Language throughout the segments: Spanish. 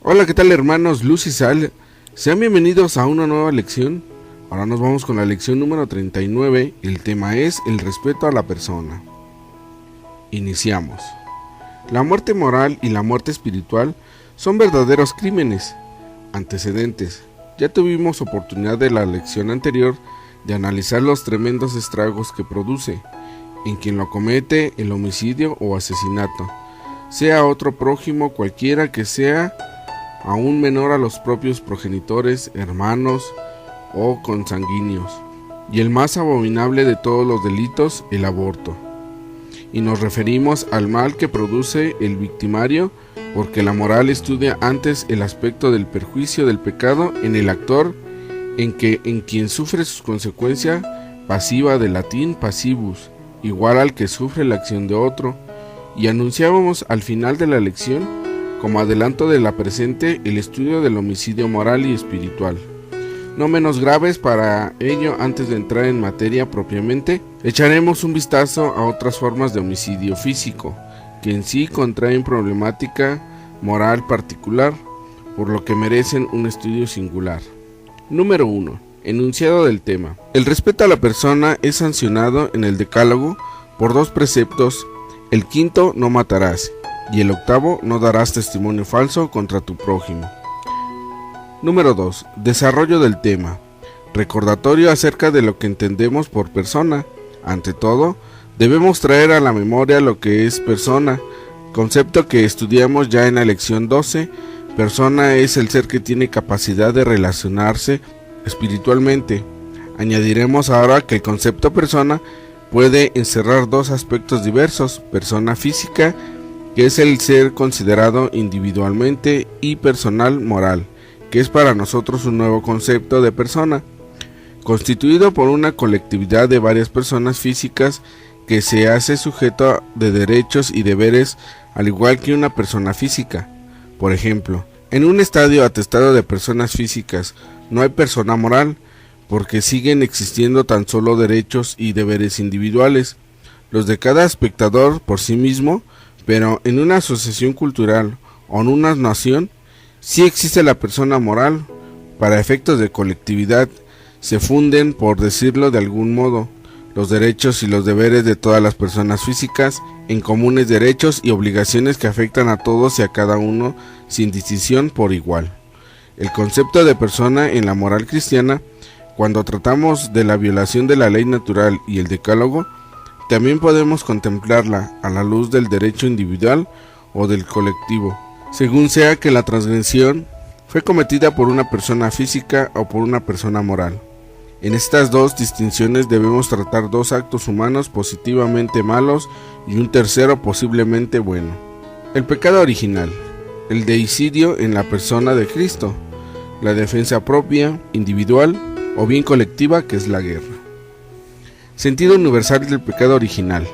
Hola, ¿qué tal hermanos Luz y Sal? Sean bienvenidos a una nueva lección. Ahora nos vamos con la lección número 39. El tema es el respeto a la persona. Iniciamos. La muerte moral y la muerte espiritual son verdaderos crímenes. Antecedentes. Ya tuvimos oportunidad de la lección anterior de analizar los tremendos estragos que produce en quien lo comete el homicidio o asesinato, sea otro prójimo cualquiera que sea, aún menor a los propios progenitores, hermanos o consanguíneos, y el más abominable de todos los delitos, el aborto. Y nos referimos al mal que produce el victimario, porque la moral estudia antes el aspecto del perjuicio del pecado en el actor, en quien sufre sus consecuencias, pasiva del latín passivus, igual al que sufre la acción de otro, y anunciábamos al final de la lección, como adelanto de la presente, el estudio del homicidio moral y espiritual. No menos graves para ello, antes de entrar en materia propiamente, echaremos un vistazo a otras formas de homicidio físico, que en sí contraen problemática moral particular, por lo que merecen un estudio singular. Número 1. Enunciado del tema. El respeto a la persona es sancionado en el Decálogo por dos preceptos. El quinto, no matarás, y el octavo, no darás testimonio falso contra tu prójimo. Número 2. Desarrollo del tema. Recordatorio acerca de lo que entendemos por persona. Ante todo, debemos traer a la memoria lo que es persona, concepto que estudiamos ya en la lección 12. Persona es el ser que tiene capacidad de relacionarse espiritualmente. Añadiremos ahora que el concepto persona puede encerrar dos aspectos diversos: persona física, que es el ser considerado individualmente, y personal moral, que es para nosotros un nuevo concepto de persona, constituido por una colectividad de varias personas físicas que se hace sujeto de derechos y deberes al igual que una persona física. Por ejemplo, en un estadio atestado de personas físicas no hay persona moral, porque siguen existiendo tan solo derechos y deberes individuales, los de cada espectador por sí mismo, pero en una asociación cultural o en una nación sí existe la persona moral. Para efectos de colectividad se funden, por decirlo de algún modo, los derechos y los deberes de todas las personas físicas en comunes derechos y obligaciones que afectan a todos y a cada uno sin distinción por igual. El concepto de persona en la moral cristiana, cuando tratamos de la violación de la ley natural y el decálogo, también podemos contemplarla a la luz del derecho individual o del colectivo, según sea que la transgresión fue cometida por una persona física o por una persona moral. En estas dos distinciones debemos tratar dos actos humanos positivamente malos y un tercero posiblemente bueno. El pecado original, el deicidio en la persona de Cristo, la defensa propia, individual o bien colectiva, que es la guerra. Sentido universal del pecado original.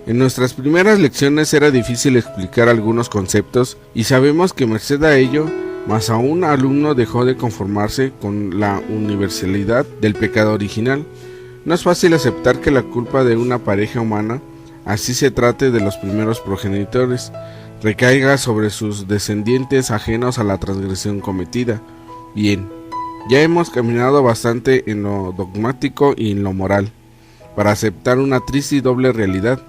En nuestras primeras lecciones era difícil explicar algunos conceptos, y sabemos que merced a ello, más aún alumno dejó de conformarse con la universalidad del pecado original. No es fácil aceptar que la culpa de una pareja humana, así se trate de los primeros progenitores, recaiga sobre sus descendientes ajenos a la transgresión cometida. Bien, ya hemos caminado bastante en lo dogmático y en lo moral, para aceptar una triste y doble realidad.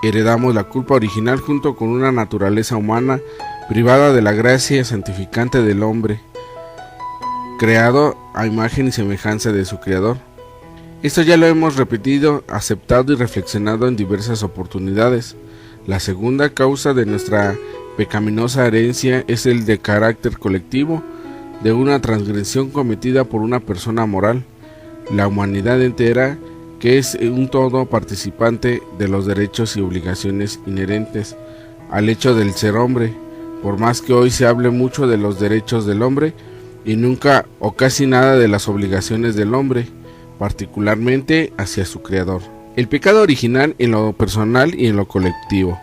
Heredamos la culpa original junto con una naturaleza humana privada de la gracia santificante del hombre, creado a imagen y semejanza de su Creador. Esto ya lo hemos repetido, aceptado y reflexionado en diversas oportunidades. La segunda causa de nuestra pecaminosa herencia es el de carácter colectivo, de una transgresión cometida por una persona moral, la humanidad entera, que es un todo participante de los derechos y obligaciones inherentes al hecho del ser hombre. Por más que hoy se hable mucho de los derechos del hombre y nunca o casi nada de las obligaciones del hombre, particularmente hacia su Creador. El pecado original en lo personal y en lo colectivo.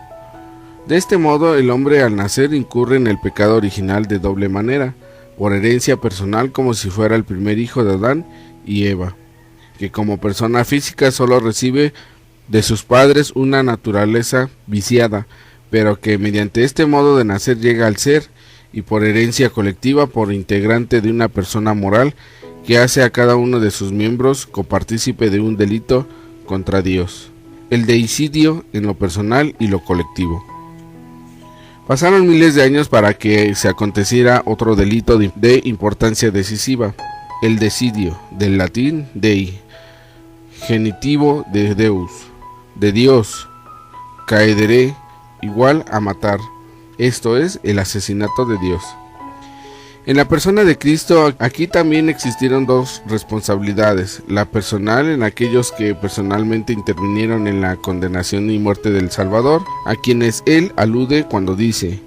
De este modo, el hombre al nacer incurre en el pecado original de doble manera, por herencia personal, como si fuera el primer hijo de Adán y Eva, que como persona física solo recibe de sus padres una naturaleza viciada, pero que mediante este modo de nacer llega al ser, y por herencia colectiva por integrante de una persona moral que hace a cada uno de sus miembros copartícipe de un delito contra Dios, el deicidio en lo personal y lo colectivo. Pasaron miles de años para que se aconteciera otro delito de importancia decisiva, el decidio, del latín dei, genitivo de Deus, de Dios, caedere, igual a matar, esto es, el asesinato de Dios. En la persona de Cristo, aquí también existieron dos responsabilidades, la personal en aquellos que personalmente intervinieron en la condenación y muerte del Salvador, a quienes él alude cuando dice: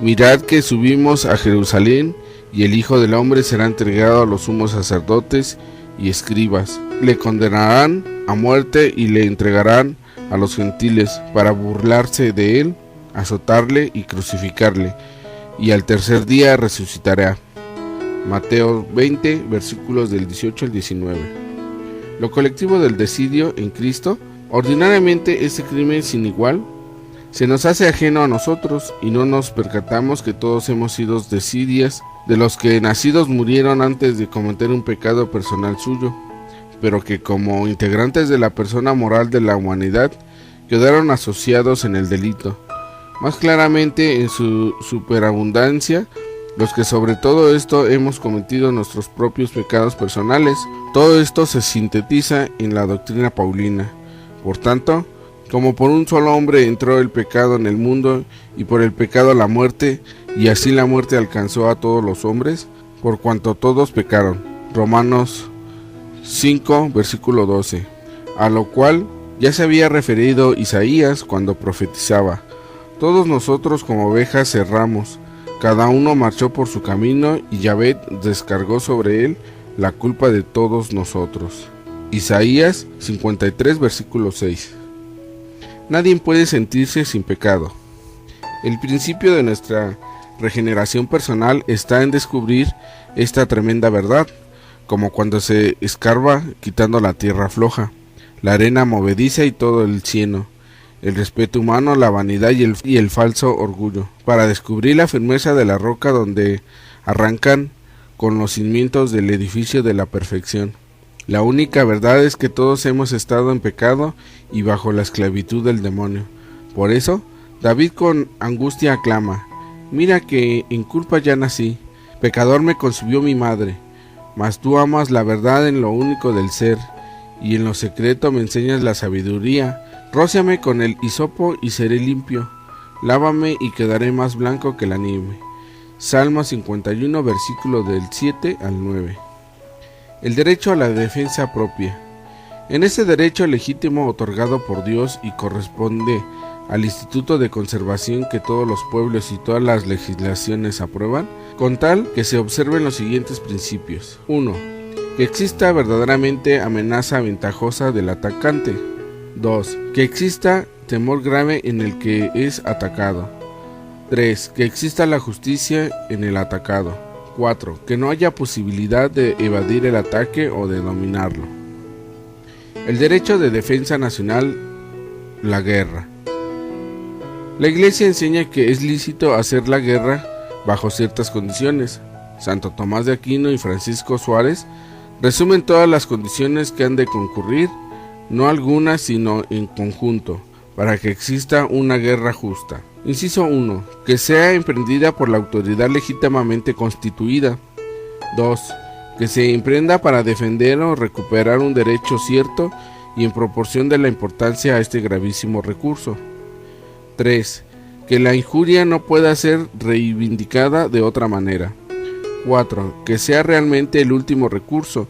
mirad que subimos a Jerusalén, y el Hijo del Hombre será entregado a los sumos sacerdotes y escribas, le condenarán a muerte y le entregarán a los gentiles para burlarse de él, azotarle y crucificarle, y al tercer día resucitará. Mateo 20, versículos del 18 al 19. Lo colectivo del decidio en Cristo, ordinariamente este crimen sin igual, se nos hace ajeno a nosotros y no nos percatamos que todos hemos sido decidias de los que nacidos murieron antes de cometer un pecado personal suyo, pero que como integrantes de la persona moral de la humanidad quedaron asociados en el delito. Más claramente en su superabundancia, los que sobre todo esto hemos cometido nuestros propios pecados personales. Todo esto se sintetiza en la doctrina paulina. Por tanto, como por un solo hombre entró el pecado en el mundo, y por el pecado la muerte, y así la muerte alcanzó a todos los hombres, por cuanto todos pecaron. Romanos 5, versículo 12. A lo cual ya se había referido Isaías cuando profetizaba: todos nosotros como ovejas erramos, cada uno marchó por su camino, y Yahvé descargó sobre él la culpa de todos nosotros. Isaías 53, versículo 6. Nadie puede sentirse sin pecado. El principio de nuestra regeneración personal está en descubrir esta tremenda verdad, como cuando se escarba quitando la tierra floja, la arena movediza y todo el cieno, el respeto humano, la vanidad y el falso orgullo, para descubrir la firmeza de la roca donde arrancan con los cimientos del edificio de la perfección. La única verdad es que todos hemos estado en pecado y bajo la esclavitud del demonio. Por eso, David con angustia aclama: mira que en culpa ya nací, pecador me concibió mi madre, mas tú amas la verdad en lo único del ser, y en lo secreto me enseñas la sabiduría. Róciame con el hisopo y seré limpio, lávame y quedaré más blanco que la nieve. Salmo 51, versículo del 7 al 9. El derecho a la defensa propia. En este derecho legítimo otorgado por Dios y corresponde al Instituto de Conservación que todos los pueblos y todas las legislaciones aprueban, con tal que se observen los siguientes principios. 1. Que exista verdaderamente amenaza ventajosa del atacante. 2. Que exista temor grave en el que es atacado. 3. Que exista la justicia en el atacado. 4. Que no haya posibilidad de evadir el ataque o de dominarlo. El derecho de defensa nacional, la guerra. La Iglesia enseña que es lícito hacer la guerra bajo ciertas condiciones. Santo Tomás de Aquino y Francisco Suárez resumen todas las condiciones que han de concurrir, no algunas sino en conjunto, para que exista una guerra justa. Inciso 1. Que sea emprendida por la autoridad legítimamente constituida. 2. Que se emprenda para defender o recuperar un derecho cierto y en proporción de la importancia a este gravísimo recurso. 3. Que la injuria no pueda ser reivindicada de otra manera. 4. Que sea realmente el último recurso,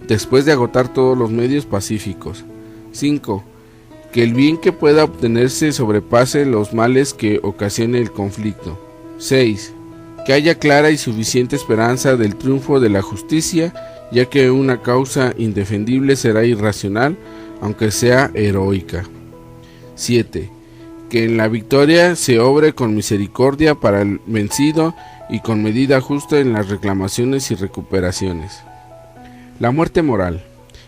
después de agotar todos los medios pacíficos. 5. Que el bien que pueda obtenerse sobrepase los males que ocasione el conflicto. 6. Que haya clara y suficiente esperanza del triunfo de la justicia, ya que una causa indefendible será irracional, aunque sea heroica. 7. Que en la victoria se obre con misericordia para el vencido y con medida justa en las reclamaciones y recuperaciones. La muerte moral.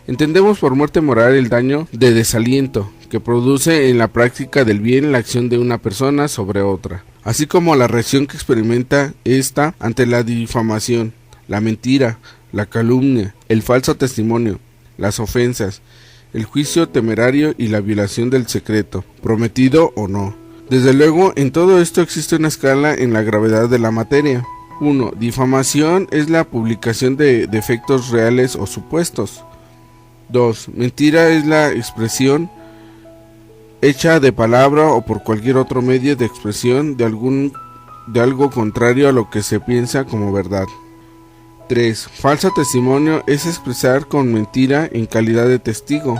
Entendemos por muerte moral el daño de desaliento que produce en la práctica del bien la acción de una persona sobre otra, así como la reacción que experimenta ésta ante la difamación, la mentira, la calumnia, el falso testimonio, las ofensas, el juicio temerario y la violación del secreto, prometido o no. Desde luego, en todo esto existe una escala en la gravedad de la materia. 1. Difamación es la publicación de defectos reales o supuestos. 2. Mentira es la expresión hecha de palabra o por cualquier otro medio de expresión de algo contrario a lo que se piensa como verdad. 3. Falso testimonio es expresar con mentira en calidad de testigo.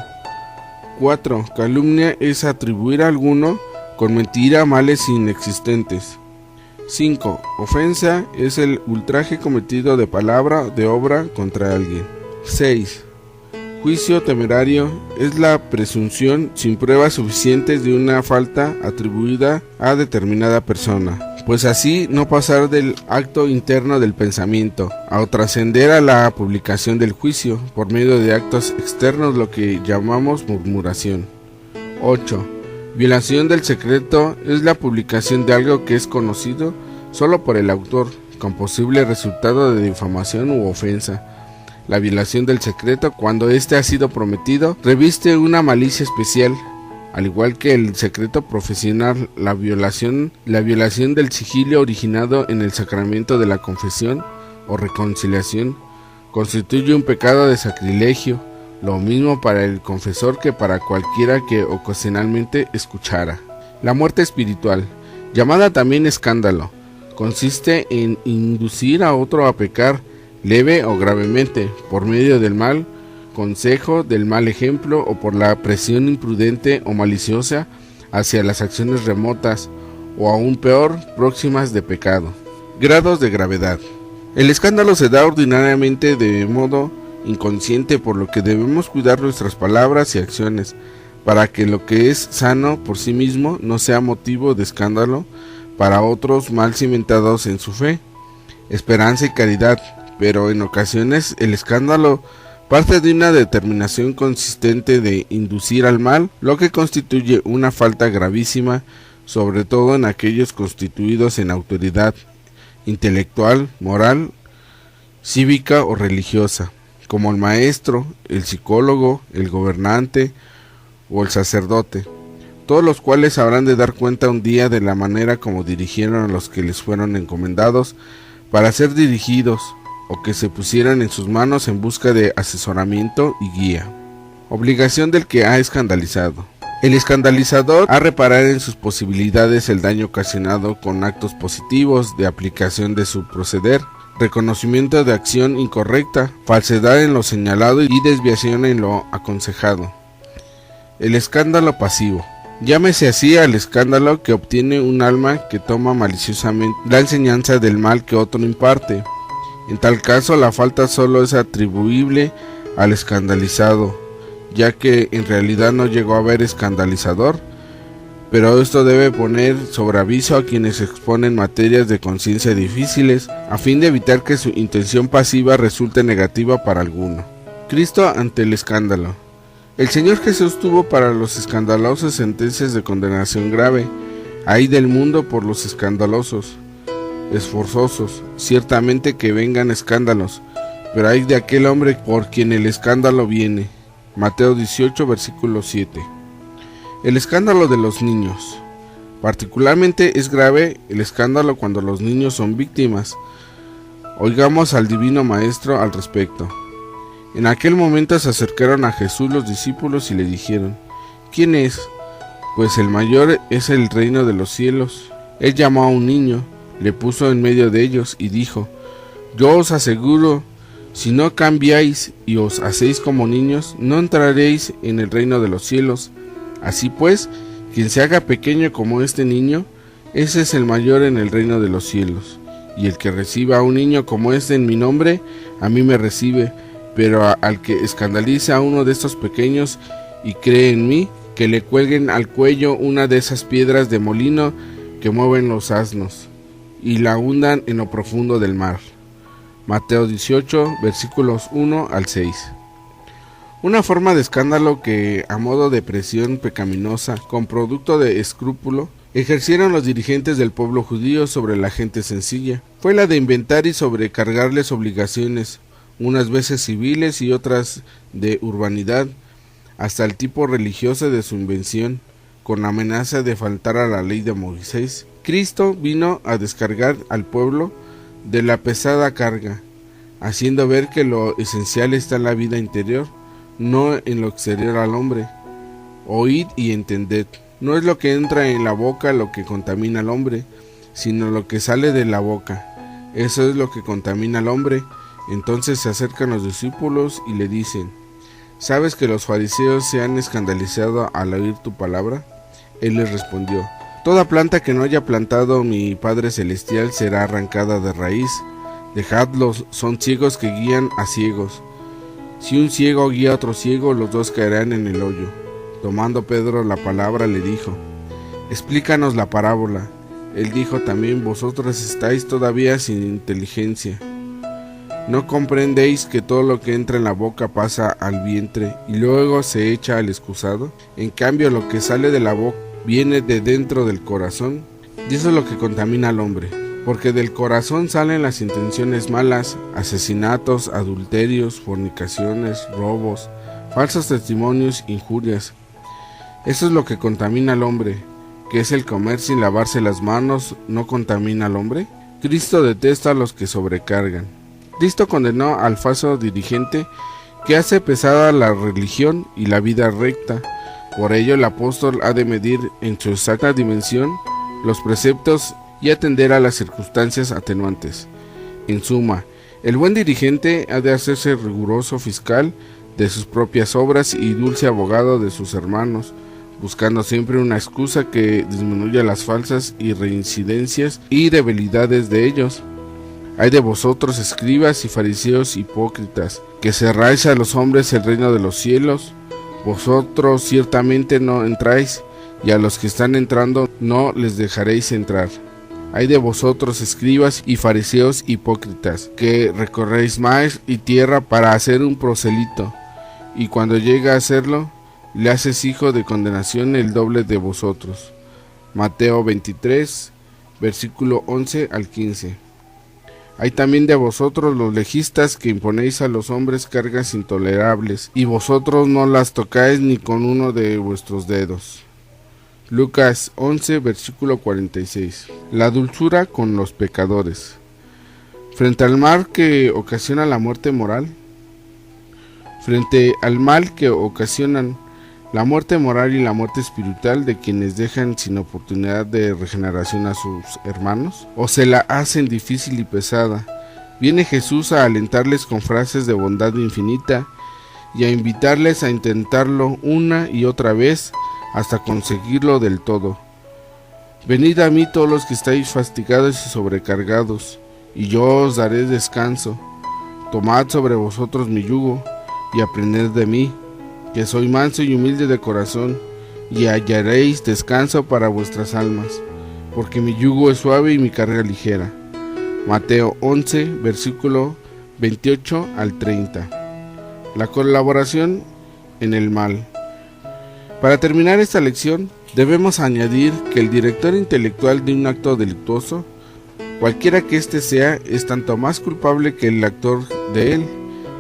4. Calumnia es atribuir a alguno con mentira males inexistentes. 5. Ofensa es el ultraje cometido de palabra, de obra contra alguien. 6. Juicio temerario es la presunción sin pruebas suficientes de una falta atribuida a determinada persona, pues así no pasar del acto interno del pensamiento a trascender a la publicación del juicio por medio de actos externos, lo que llamamos murmuración. 8. Violación del secreto es la publicación de algo que es conocido solo por el autor, con posible resultado de difamación u ofensa. La violación del secreto, cuando éste ha sido prometido, reviste una malicia especial, al igual que el secreto profesional. La violación del sigilo originado en el sacramento de la confesión o reconciliación constituye un pecado de sacrilegio, lo mismo para el confesor que para cualquiera que ocasionalmente escuchara. La muerte espiritual, llamada también escándalo, consiste en inducir a otro a pecar, leve o gravemente, por medio del mal consejo, del mal ejemplo o por la presión imprudente o maliciosa hacia las acciones remotas o aún peor, próximas de pecado. Grados de gravedad. El escándalo se da ordinariamente de modo inconsciente, por lo que debemos cuidar nuestras palabras y acciones para que lo que es sano por sí mismo no sea motivo de escándalo para otros mal cimentados en su fe, esperanza y caridad. Pero en ocasiones el escándalo parte de una determinación consistente de inducir al mal, lo que constituye una falta gravísima, sobre todo en aquellos constituidos en autoridad intelectual, moral, cívica o religiosa, como el maestro, el psicólogo, el gobernante o el sacerdote, todos los cuales habrán de dar cuenta un día de la manera como dirigieron a los que les fueron encomendados para ser dirigidos, o que se pusieran en sus manos en busca de asesoramiento y guía. Obligación del que ha escandalizado. El escandalizador ha reparar en sus posibilidades el daño ocasionado con actos positivos de aplicación de su proceder, reconocimiento de acción incorrecta, falsedad en lo señalado y desviación en lo aconsejado. El escándalo pasivo. Llámese así al escándalo que obtiene un alma que toma maliciosamente la enseñanza del mal que otro imparte. En tal caso, la falta solo es atribuible al escandalizado, ya que en realidad no llegó a haber escandalizador, pero esto debe poner sobre aviso a quienes exponen materias de conciencia difíciles, a fin de evitar que su intención pasiva resulte negativa para alguno. Cristo ante el escándalo. El Señor Jesús tuvo para los escandalosos sentencias de condenación grave. Ay del mundo por los escandalosos, esforzosos, ciertamente que vengan escándalos, pero hay de aquel hombre por quien el escándalo viene. Mateo 18, versículo 7. El escándalo de los niños. Particularmente es grave el escándalo cuando los niños son víctimas. Oigamos al Divino Maestro al respecto. En aquel momento se acercaron a Jesús los discípulos y le dijeron: ¿Quién es? Pues el mayor es el reino de los cielos. Él llamó a un niño, le puso en medio de ellos y dijo: Yo os aseguro, si no cambiáis y os hacéis como niños, no entraréis en el reino de los cielos. Así pues, quien se haga pequeño como este niño, ese es el mayor en el reino de los cielos. Y el que reciba a un niño como este en mi nombre, a mí me recibe. Pero al que escandalice a uno de estos pequeños y cree en mí, que le cuelguen al cuello una de esas piedras de molino que mueven los asnos, y la hundan en lo profundo del mar. Mateo 18, versículos 1 al 6. Una forma de escándalo que, a modo de presión pecaminosa, con producto de escrúpulo, ejercieron los dirigentes del pueblo judío sobre la gente sencilla, fue la de inventar y sobrecargarles obligaciones, unas veces civiles y otras de urbanidad, hasta el tipo religioso de su invención, con amenaza de faltar a la ley de Moisés. Cristo vino a descargar al pueblo de la pesada carga, haciendo ver que lo esencial está en la vida interior, no en lo exterior al hombre. Oíd y entended. No es lo que entra en la boca lo que contamina al hombre, sino lo que sale de la boca. Eso es lo que contamina al hombre. Entonces se acercan los discípulos y le dicen: ¿sabes que los fariseos se han escandalizado al oír tu palabra? Él les respondió: toda planta que no haya plantado mi Padre Celestial será arrancada de raíz. Dejadlos, son ciegos que guían a ciegos. Si un ciego guía a otro ciego, los dos caerán en el hoyo. Tomando Pedro la palabra, le dijo: explícanos la parábola. Él dijo también: vosotros estáis todavía sin inteligencia. ¿No comprendéis que todo lo que entra en la boca pasa al vientre y luego se echa al excusado? En cambio, lo que sale de la boca viene de dentro del corazón, y eso es lo que contamina al hombre. Porque del corazón salen las intenciones malas, asesinatos, adulterios, fornicaciones, robos, falsos testimonios, injurias. Eso es lo que contamina al hombre. ¿Qué es el comer sin lavarse las manos? ¿No contamina al hombre? Cristo detesta a los que sobrecargan. Cristo condenó al falso dirigente que hace pesada la religión y la vida recta. Por ello el apóstol ha de medir en su exacta dimensión los preceptos y atender a las circunstancias atenuantes. En suma, el buen dirigente ha de hacerse riguroso fiscal de sus propias obras y dulce abogado de sus hermanos, buscando siempre una excusa que disminuya las falsas y reincidencias y debilidades de ellos. Hay de vosotros, escribas y fariseos hipócritas, que cerráis a los hombres el reino de los cielos. Vosotros ciertamente no entráis, y a los que están entrando no les dejaréis entrar. Hay de vosotros, escribas y fariseos hipócritas, que recorréis mar y tierra para hacer un proselito, y cuando llega a hacerlo, le haces hijo de condenación el doble de vosotros. Mateo 23, versículo 11 al 15. Hay también de vosotros los legistas, que imponéis a los hombres cargas intolerables, y vosotros no las tocáis ni con uno de vuestros dedos. Lucas 11, versículo 46. La dulzura con los pecadores. Frente al mal que ocasiona la muerte moral, frente al mal que ocasionan la muerte moral y la muerte espiritual de quienes dejan sin oportunidad de regeneración a sus hermanos, o se la hacen difícil y pesada, viene Jesús a alentarles con frases de bondad infinita y a invitarles a intentarlo una y otra vez hasta conseguirlo del todo. Venid a mí todos los que estáis fatigados y sobrecargados, y yo os daré descanso. Tomad sobre vosotros mi yugo y aprended de mí, que soy manso y humilde de corazón, y hallaréis descanso para vuestras almas, porque mi yugo es suave y mi carga ligera. Mateo 11, versículo 28 al 30. La colaboración en el mal. Para terminar esta lección, debemos añadir que el director intelectual de un acto delictuoso, cualquiera que éste sea, es tanto más culpable que el actor de él,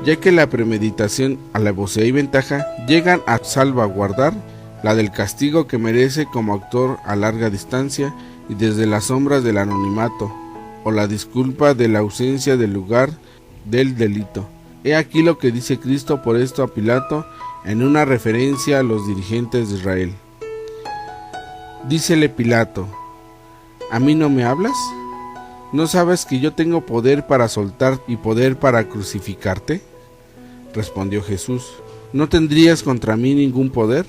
ya que la premeditación, alevosía y ventaja llegan a salvaguardar la del castigo que merece como actor a larga distancia y desde las sombras del anonimato, o la disculpa de la ausencia del lugar del delito. He aquí lo que dice Cristo por esto a Pilato en una referencia a los dirigentes de Israel. Dícele Pilato: ¿a mí no me hablas? ¿No sabes que yo tengo poder para soltar y poder para crucificarte? Respondió Jesús: ¿no tendrías contra mí ningún poder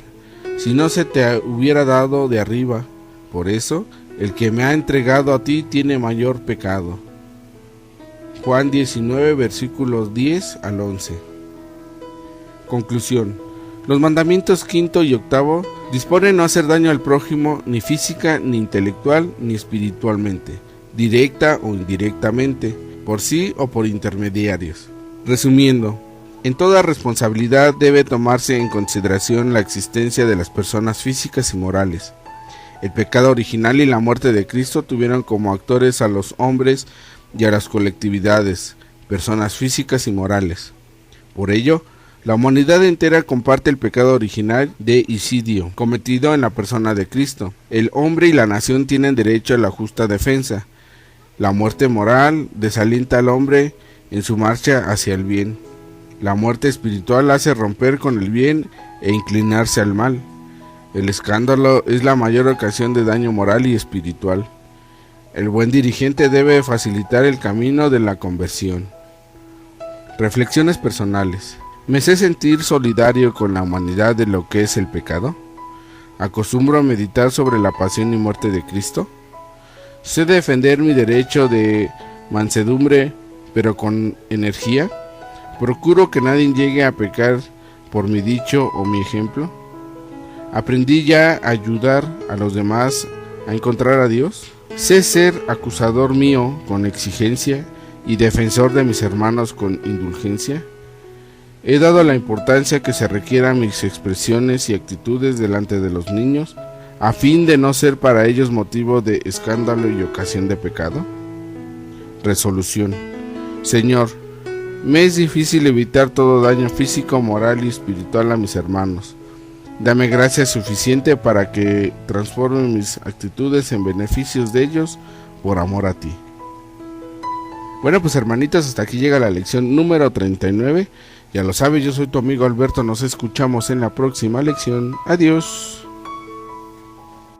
si no se te hubiera dado de arriba? Por eso, el que me ha entregado a ti tiene mayor pecado. Juan 19, versículos 10 al 11. Conclusión. Los mandamientos quinto y octavo disponen no hacer daño al prójimo ni física, ni intelectual, ni espiritualmente, directa o indirectamente, por sí o por intermediarios. Resumiendo, En toda responsabilidad debe tomarse en consideración la existencia de las personas físicas y morales. El pecado original y la muerte de Cristo tuvieron como actores a los hombres y a las colectividades, personas físicas y morales. Por ello, la humanidad entera comparte el pecado original de homicidio cometido en la persona de Cristo. El hombre y la nación tienen derecho a la justa defensa. La muerte moral desalienta al hombre en su marcha hacia el bien. La muerte espiritual hace romper con el bien e inclinarse al mal. El escándalo es la mayor ocasión de daño moral y espiritual. El buen dirigente debe facilitar el camino de la conversión. Reflexiones personales. ¿Me sé sentir solidario con la humanidad de lo que es el pecado? ¿Acostumbro a meditar sobre la pasión y muerte de Cristo? ¿Sé defender mi derecho de mansedumbre, pero con energía? ¿Procuro que nadie llegue a pecar por mi dicho o mi ejemplo? ¿Aprendí ya a ayudar a los demás a encontrar a Dios? ¿Sé ser acusador mío con exigencia y defensor de mis hermanos con indulgencia? ¿He dado la importancia que se requiera a mis expresiones y actitudes delante de los niños, a fin de no ser para ellos motivo de escándalo y ocasión de pecado? Resolución. Señor, me es difícil evitar todo daño físico, moral y espiritual a mis hermanos. Dame gracia suficiente para que transforme mis actitudes en beneficios de ellos por amor a ti. Bueno, pues hermanitos, hasta aquí llega la lección número 39. Ya lo sabes, yo soy tu amigo Alberto, nos escuchamos en la próxima lección. Adiós.